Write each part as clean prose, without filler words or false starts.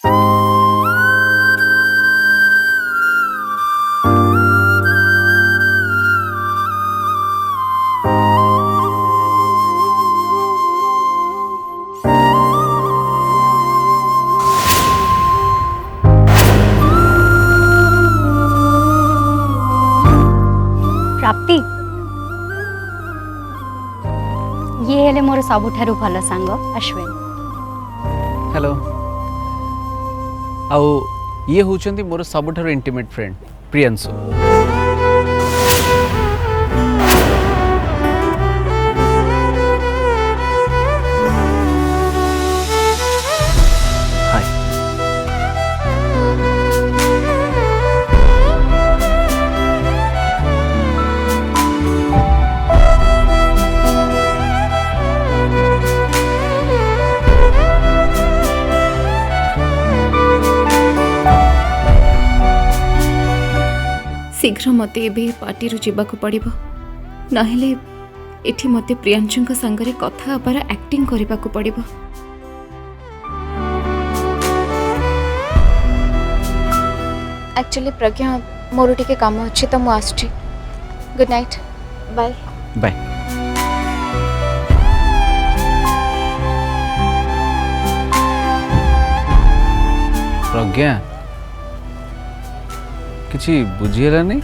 प्राप्ति ये हेले मोर सबुठारु भल सांग अश्विन। हेलो आउ ये होचंती मोर सबुठारु इंटीमेट फ्रेंड प्रियांशु। हाय शीघ्र मत ए पार्टी जावाक पड़ो ना एठी मते प्रियांशु संगरे कथा हबार एक्टिंग करने को पड़ो। एक्चुअली प्रज्ञा मोर टिके काम अच्छे तो मुझे गुड नाइट बाय बाय। प्रज्ञा किसी बुझीगला नहीं?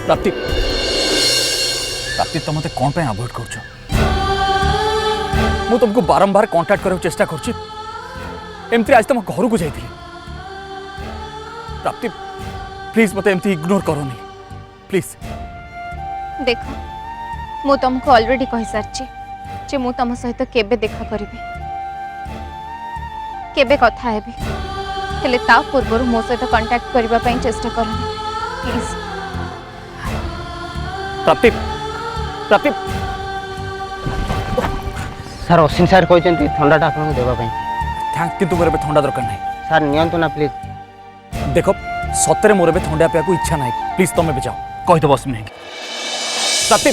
प्राप्ति प्राप्ति तुम मत कौन पे अवॉइड कर मु तुमको बारंबार कांटेक्ट करने चेष्टा करमती आज तुम घर को जाइए प्राप्ति प्लीज मत एमती इग्नोर करो नहीं प्लीज। देख मु तुमको ऑलरेडी कहि सारची जे मु तुम सहित केबे देखा करी केबे कथा हेबी हेले ता पूर्व मो सहित कांटेक्ट करबा पई चेष्टा करनी प्लीज। प्राप्ति प्राप्ति सर अश्विन सर कहते थंडाटा आपको देवाई थैंक किंतु मोर थंडा दरकार नहीं सर नियंतु ना प्लीज। देख सतरे मोर थंडा पिया को इच्छा नहीं प्लीज तुम भी जाओ कहीदेव अश्विन नहीं प्राप्ति।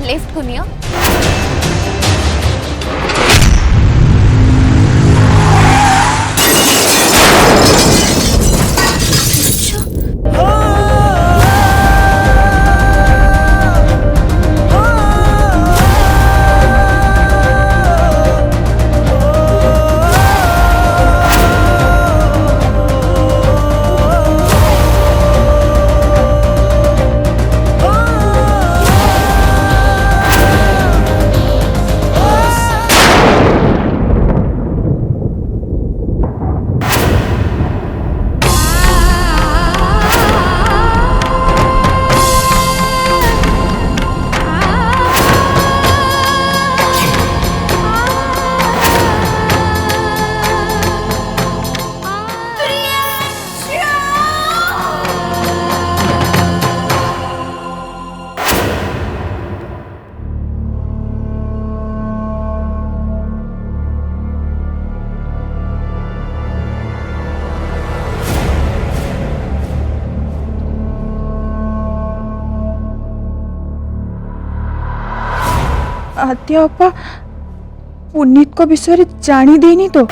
लेफ्ट को नियो आद्या अपा पुनीत को विषय जानी देनी तो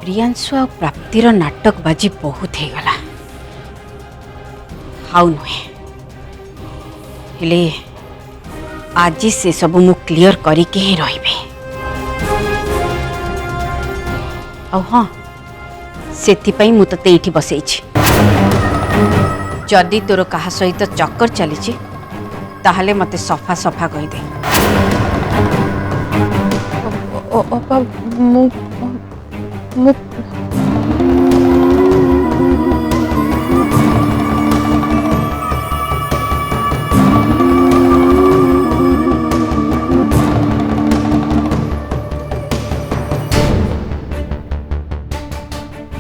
प्रियांशु आ प्राप्तिर नाटक बाजी बहुत हो गला हाउ नुहे हेले आज से सब मु क्लियर करके ही रहिबे आ हाँ सेतिपाई मु तते एठी बसैछि जदि तोर कहा सहित चक्कर चली ताहले मते सफा सफा कहि दे अपा मु मु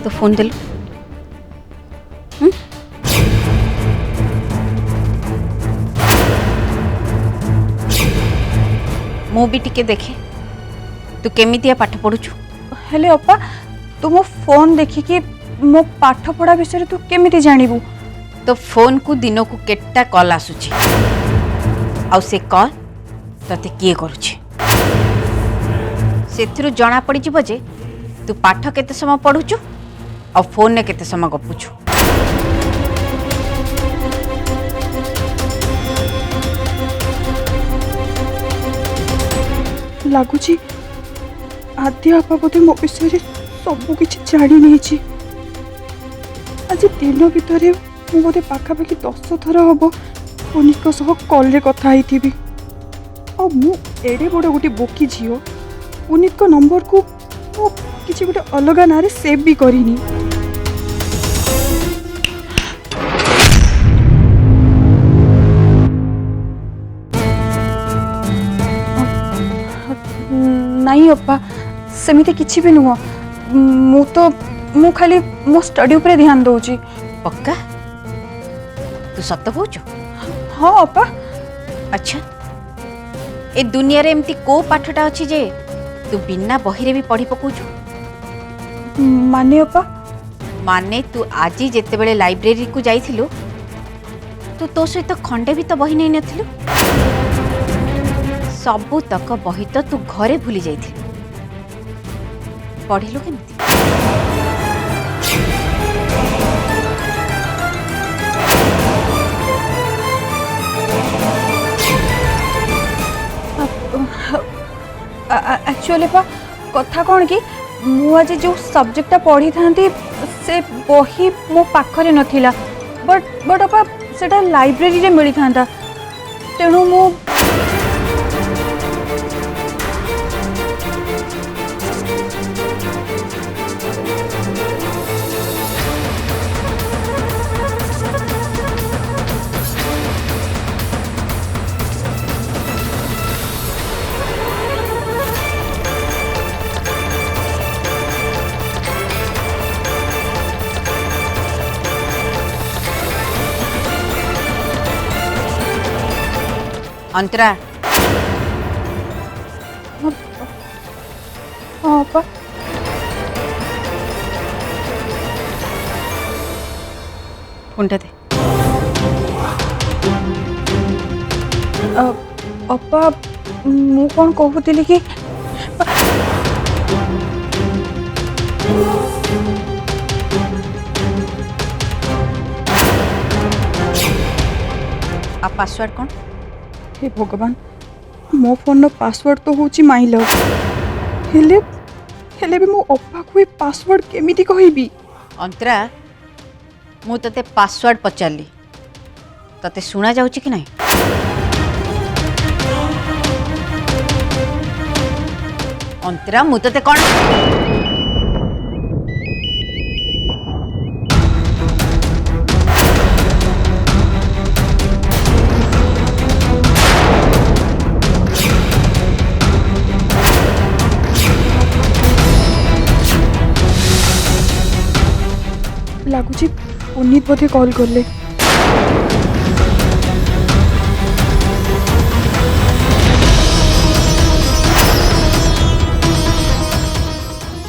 तो फोन देलु मु भी टिके देखे तू केमितिया पाठ पढ़ुछु हेले अपा तू मो फोन देखिकी मो पाठ पढ़ा विषय तू केमिति जानिबू तो फोन को दिन को केटा कॉल आसुची आउ से कॉल तते किए करूची सेथिरु जणा पड़ी जिवो जे तू पाठ केते समय पढ़ुछु आ फोन ने केते समय गपुछु लगुची आद्य आपा बोधे मो विषय सबू किछि जानी नहीं आज दिन भितर मु बोधे पाखापाखि 10 थर हम पुनीत कॉल रे कथा होइथिबी आ मु एडे बड़ गोटे बोकी झियो पुनीत को नंबर को मु किछि गोटे अलग ना रे सेव भी करिनी नहीं अपा सेमिति किछि भी नुह मु खाली मो स्टडी ऊपर ध्यान दउची पक्का तू सत्य कहूछु हाँ अपा अच्छा ए दुनिया रे एमती को पाठटा अछि जे तू बिना बहिरे भी पढ़ी पकौछु माने अपा माने तू आज जेते बेले लाइब्रेरी को जाइथिलु तू तो सहित खंडे भी तो बही नहीं नथिलु सबू तक बही तो तू घरे भूली जाइथिलु पढ़िलु केमिति एक्चुअली पा कथा कौन कि मु आज जो सब्जेक्टा पढ़ी थांती से बही मो पाखरे नथिला बट अपा सेटा लाइब्रेरी रे मिली थांता तेणु मु अंतरा हाँ अपा फोनटा दे अपा मु कौन कहूली कि आ पासवर्ड कौन हे भगवान मो फोन नो पासवर्ड तो होची माई लव हेले हेले भी मो अपा को पासवर्ड केमिति कहबी अंतरा मु तते पासवर्ड पचारली तते सुना जाउची कि नहीं अंतरा मु तते कौन लगुच पुनीत बोधे कॉल करले।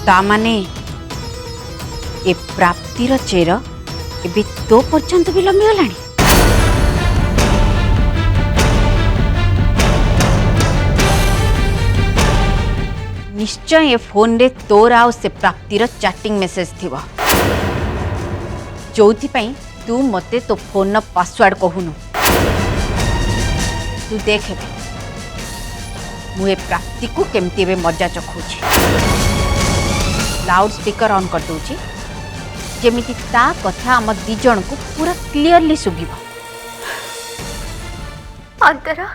तामाने ए प्राप्तिर चेर एबे तो पर्यंत भी लंबी गलानी। निश्चय ए फोन रे तोर आउ से प्राप्तिर चैटिंग मेसेज थिबा जोथि पई तू मते तो फोन न पासवर्ड कहूनु। तू देख मुझे प्राप्ति को केमती बे मजा चखुची। लाउड स्पीकर ऑन कर दूची जेमिति ता कथा आम दी जन को पूरा क्लियरली सुबिबा। अंतरा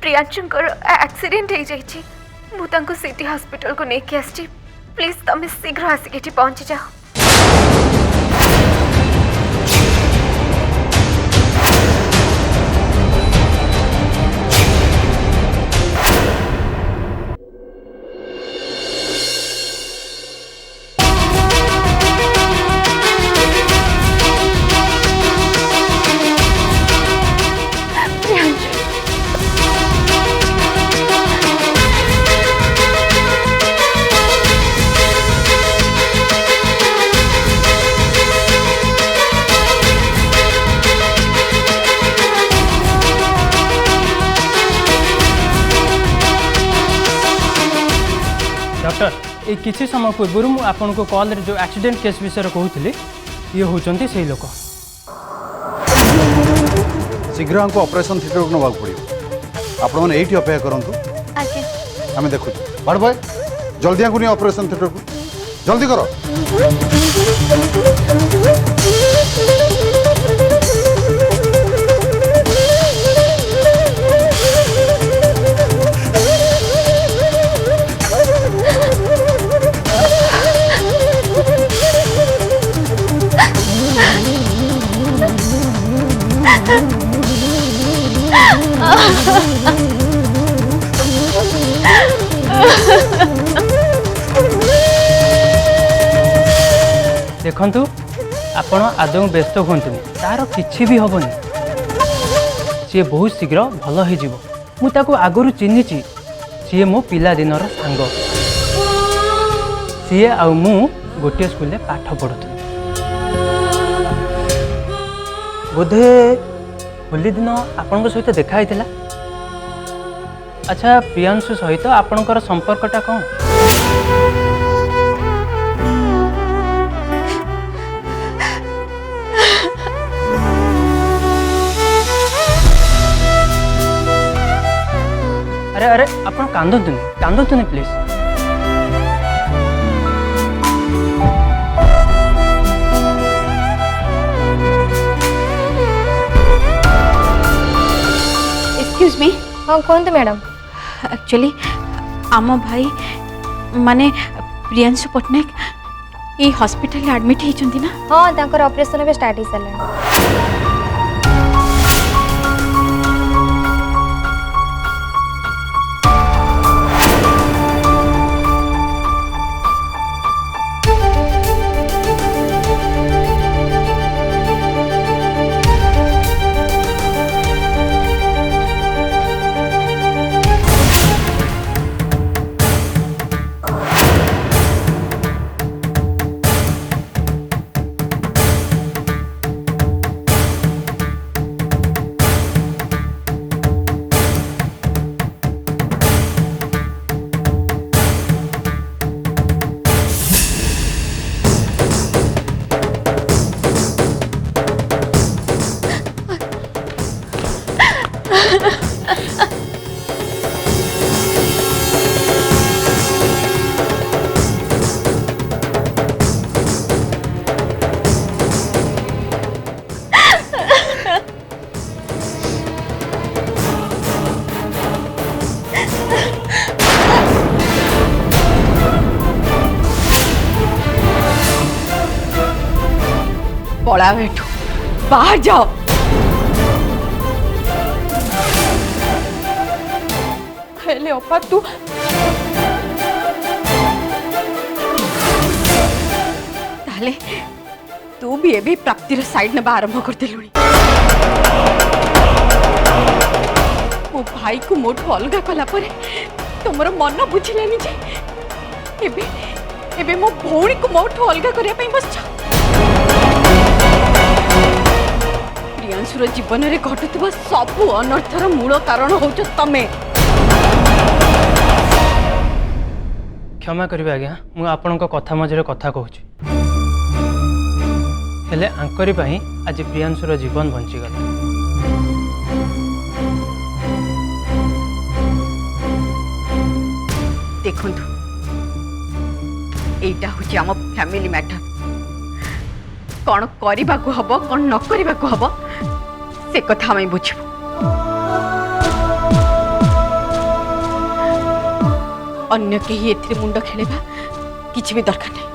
प्रियांशुंकर एक्सीडेंट हो जाइए मुझे सिटी हॉस्पिटल को लेके आसी प्लीज तुम शीघ्र आसिक पहुंची जाओ। डॉक्टर ये किसी समय पूर्व मुझे आपन को कॉल जो एक्सीडेंट केस विषय कहूली ये होचंती से लोक शीघ्र हमको ऑपरेशन थिएटर को नवा पड़ो। आपण मैंने ये अपेक्षा करूँ आम देखु बड़ भाई जल्दी आंकु नहीं ऑपरेशन थिएटर को जल्दी करो। देखंतु आपण आदौ व्यस्त हुंतुनी तार किछि भी हबनी सी बहुत शीघ्र भल हो जिवो। मु ताको आगरु चिन्हिची सी मो पिला दिनर सांग सी आ मु गोटे स्कूल रे पाठ पढुथु। बोधे होली दिन आपण सहित देखा होता। अच्छा प्रियांशु सहित आपणकर संपर्कटा कौन? अरे अरे आप कांदतुनि प्लीज। Excuse me. हाँ कहते मैडम। एक्चुअली आम भाई माने प्रियांशु पट्टनायक ये हॉस्पिटल एडमिट होती ना। हाँ तांकर ऑपरेशन भी स्टार्ट हो सारा। पड़ा बैठो बाहर जाओ। हेले अपा तू ताले तू भी एबे प्राप्तिर साइड नेबा आरंभ कर देलुनी। मो भाई को मोठो अलगा कला परे तुमर मन बुझिलानी जे एबे एबे मो भौणी को मोठो अलगा करिया पई बस प्रियांशुर जीवन रे घटुवा सबु अनर्थर मूल कारण होच तमे। क्षमा करिवे आज्ञा मु आपनक कथा मझरे कथा कहूची हेले आंकरी पाई आज प्रियांशुर जीवन बंची गला। देखंतु एटा होची आम फैमिली मैटर कौन करने को हब कौन न करने को हब से कथा आम बुझू। अन्य कहीं एथिरे मुंड खेलेबा किछि भी दरकार नहीं।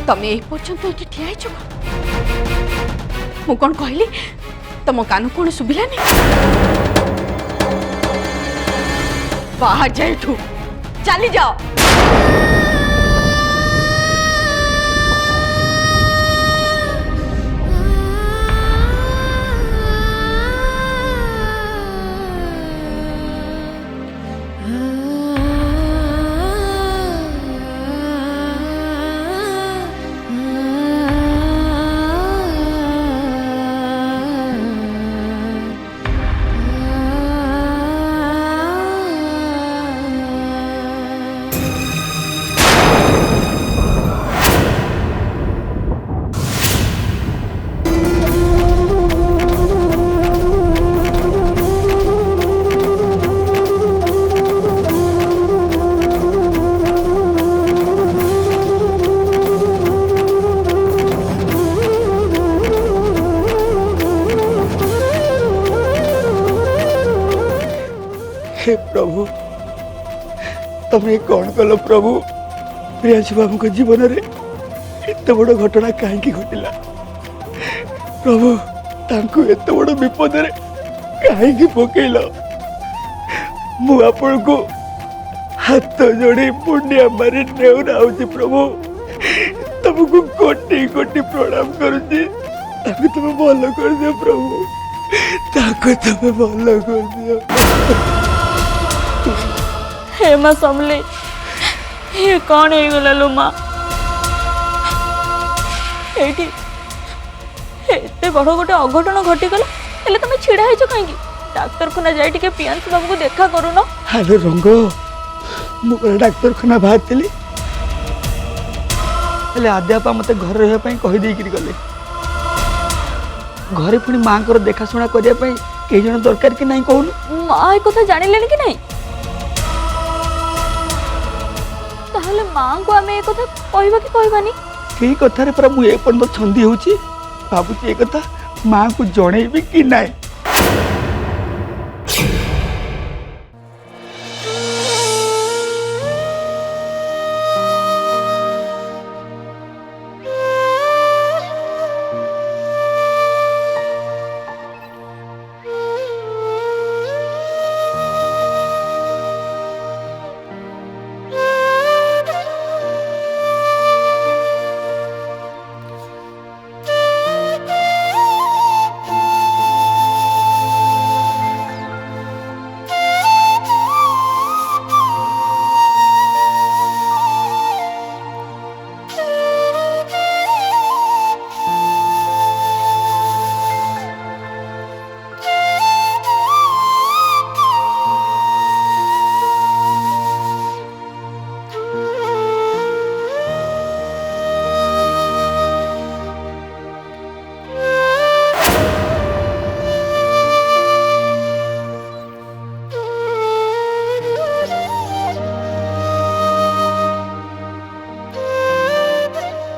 तमे ए पर्यंत एठी ठिया छ मु कौन कहली तम कान कौन सुबिलानी बाहर जाए तू चली जाओ। हे प्रभु तमें कौन कल प्रभु प्रियांशु बाबू को जीवन रे एत बड़ घटना कहीं घटला प्रभु तांको एत बड़ विपद रे कहीं पकईल मु आपण को हाथ जोड़ी पुण्य मारी नेउरा प्रभु तुमको कोटि कोटि प्रणाम करुची तुम भल कर दियो प्रभु तुम भल कर दियो। हे माँ समले ये कौन हो गला लो माँ एटी एते बड़ गोटे अघटन घटीगला हेले तुम छिड़ा है कहीं डाक्तरखाना जाए टिके प्रियांशु बाबू को देखा करूनो। हेलो रंग मुझे डाक्तरखाना बाहर हेले आद्यापा मत घर रहा कही देकर गले घरे पुणी माँ को देखाशुना करने कई जन दरकार कि नहीं कहून माँ एक कथा जानिले कि नहीं ताहले माँ को आमे एक कथा कहबा कि कहबानी कई कथारे पर मु ए पर्यंत छंदी होची भाबुची ए कथा माँ को जणेबी कि नहीं।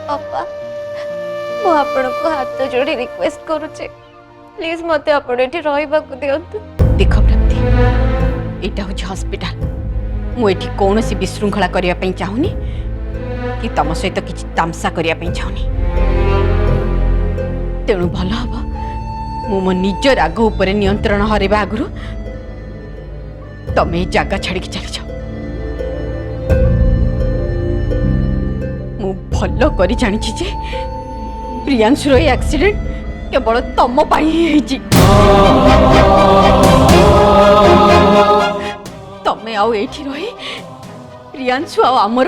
अपा मु आपण को हाथ जोड़ी रिक्वेस्ट करूचे प्लीज मते आपण एठी रहबा को दियंतु। देख प्राप्ति एटा हो हॉस्पिटल मु एठी कोनोसी विशृंखला करिया पई चाहुनी कि तम सहित किछि तामसा करिया पई चाहुनी तेणु भल हबो मु मो निज राग ऊपर नियंत्रण हरेबा आगुरु तमें जगह छाड़ी चली जाओ। मु भल करी जानी जे प्रियांशुर एक्सीडेंट केवल तम पाई ही होईची। तमें आउ एठी रही प्रियांशु आ हमर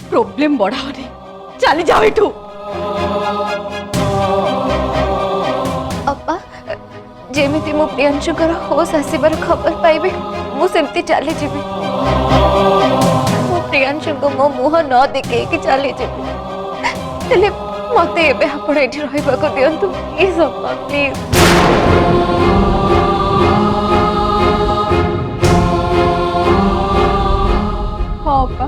प्रॉब्लम बढ़ाओ। चली जाओ एठू। अपा जेमिति मो प्रियांशुकर होश आसबार खबर पाइबे मु सेमती चली जीवी। मो प्रियांशु को मो मुह न देखे कि चली जीवी। हेले मते एबे आपण एठी रहइबा को दियंतु प्लीज अपा प्लीज। हाँ अपा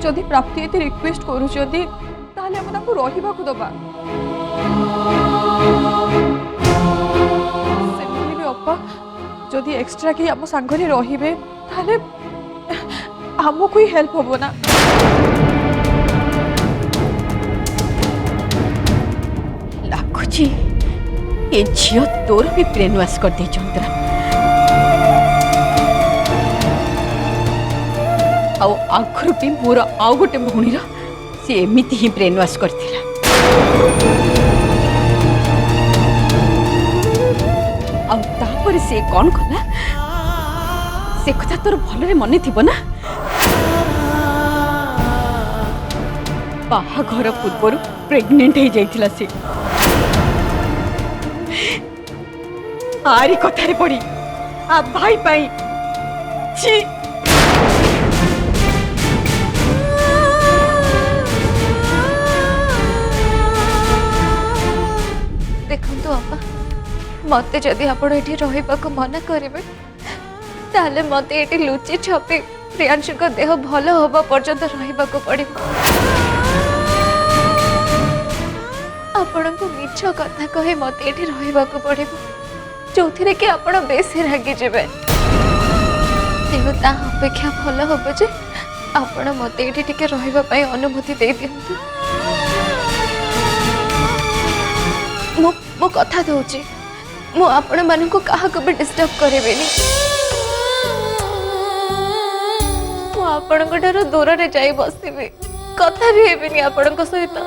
जदि प्राप्ति एते रिक्वेस्ट करू जदि ताले हम ताको रहिबा को दबा। सेमती भी अपा जदि एक्स्ट्रा के हम संगरे रहिबे ताले हमको ही हेल्प होबो ना। लाखुची ए झियो तोर भी ब्रेन वॉश कर दे चंद्रा। आउ आखरु भी मोर आउ गोटे भौणीर से एमिति ही ब्रेन वॉश करथिला। आउ तापर से कौन कला से कथा तोर भलरे मने थिबो ना। बाहाघर पूर्वर प्रेग्नेंट हो जाइथिला से आरी कथारे पड़ी आ भाई पाई छी। देखंतु अपा मते जदि आपण एठी रहिबा को मना करिवे ताले मते एठी लुचि छपी प्रियांशु को देह भल होबा पर्यंत रहिबा को पड़िबो। आपण को मिछ कथा कहे मते एठी रहिबा को पड़िबो जोथिरे कि आपण बेसी रागी जेबे। तेणु ता अपेक्षा भल होबो जे आपण मते एठी टिके रहिबा पई अनुमति दे दियंतु। मो कथा दउची मो आपण मानन को काहा को भी डिस्टर्ब करेबेनी। मो आपण को डर दूर रे जाई बसिबे कथा भी हेबेनी आपण को सहित।